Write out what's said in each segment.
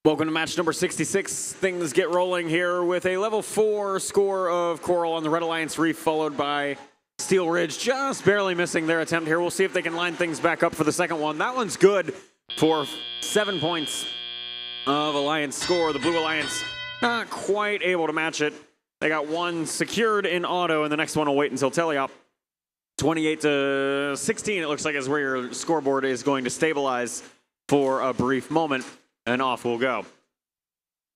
Welcome to match number 66. Things get rolling here with a level 4 score of Coral on the Red Alliance Reef, followed by Steel Ridge, just barely missing their attempt here. We'll see if they can line things back up for the second one. That one's good for 7 points of Alliance score. The Blue Alliance not quite able to match it. They got one secured in auto, and the next one will wait until teleop. 28-16, it looks like, is where your scoreboard is going to stabilize for a brief moment, and off we'll go.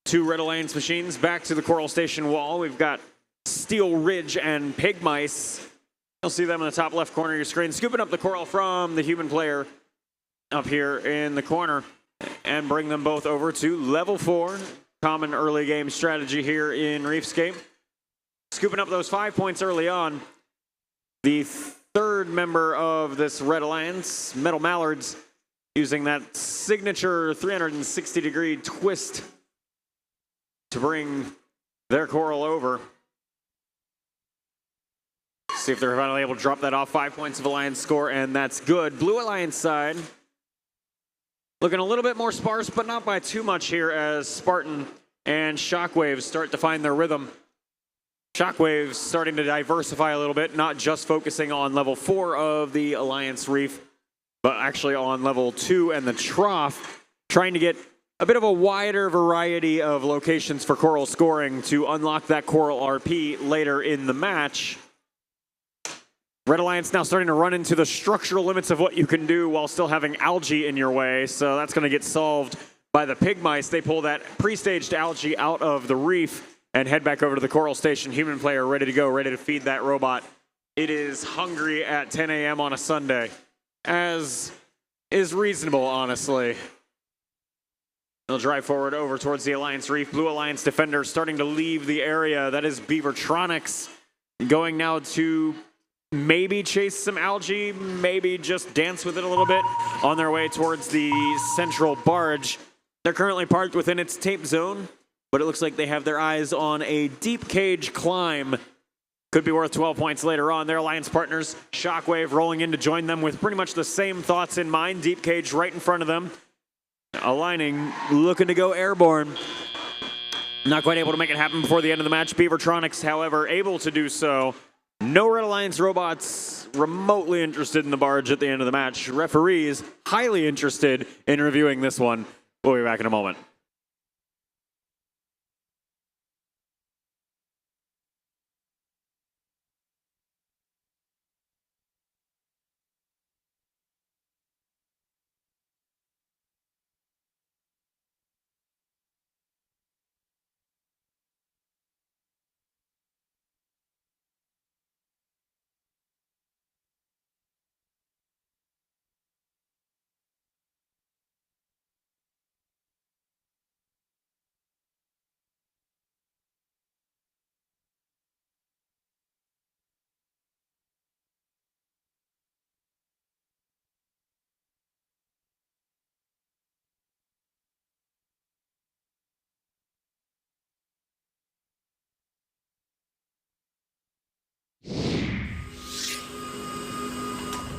Two Red Alliance machines back to the Coral Station wall. We've got Steel Ridge and Pig Mice. You'll see them in the top left corner of your screen, scooping up the Coral from the human player up here in the corner, and bring them both over to level 4. Common early game strategy here in Reefscape. Scooping up those 5 points early on. The third member of this Red Alliance, Metal Mallards, using that signature 360-degree twist to bring their Coral over. See if they're finally able to drop that off. 5 points of Alliance score, and that's good. Blue Alliance side looking a little bit more sparse, but not by too much here as Spartan and Shockwave start to find their rhythm. Shockwave's starting to diversify a little bit, not just focusing on level 4 of the Alliance Reef, but actually on level 2 and the Trough, trying to get a bit of a wider variety of locations for Coral scoring to unlock that Coral RP later in the match. Red Alliance now starting to run into the structural limits of what you can do while still having algae in your way, so that's going to get solved by the Pig Mice. They pull that pre-staged algae out of the reef and head back over to the Coral Station. Human player ready to go, ready to feed that robot. It is hungry at 10 a.m. on a Sunday, as is reasonable, honestly. They'll drive forward over towards the Alliance Reef. Blue Alliance defender starting to leave the area. That is Beavertronics going now to maybe chase some algae, maybe just dance with it a little bit on their way towards the central barge. They're currently parked within its tape zone, but it looks like they have their eyes on a deep cage climb. Could be worth 12 points later on. Their Alliance partners, Shockwave, rolling in to join them with pretty much the same thoughts in mind. Deep cage right in front of them. Aligning, looking to go airborne. Not quite able to make it happen before the end of the match. Beavertronics, however, able to do so. No Red Alliance robots remotely interested in the barge at the end of the match. Referees highly interested in reviewing this one. We'll be back in a moment.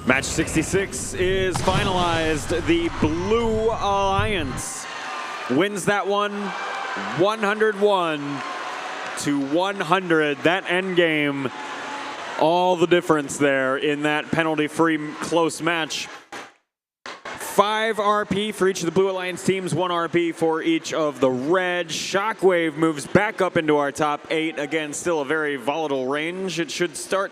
Match 66 is finalized. The Blue Alliance wins that one 101-100. That end game, all the difference there in that penalty-free close match. 5 RP for each of the Blue Alliance teams, 1 RP for each of the Red. Shockwave moves back up into our top 8. Again, still a very volatile range. It should start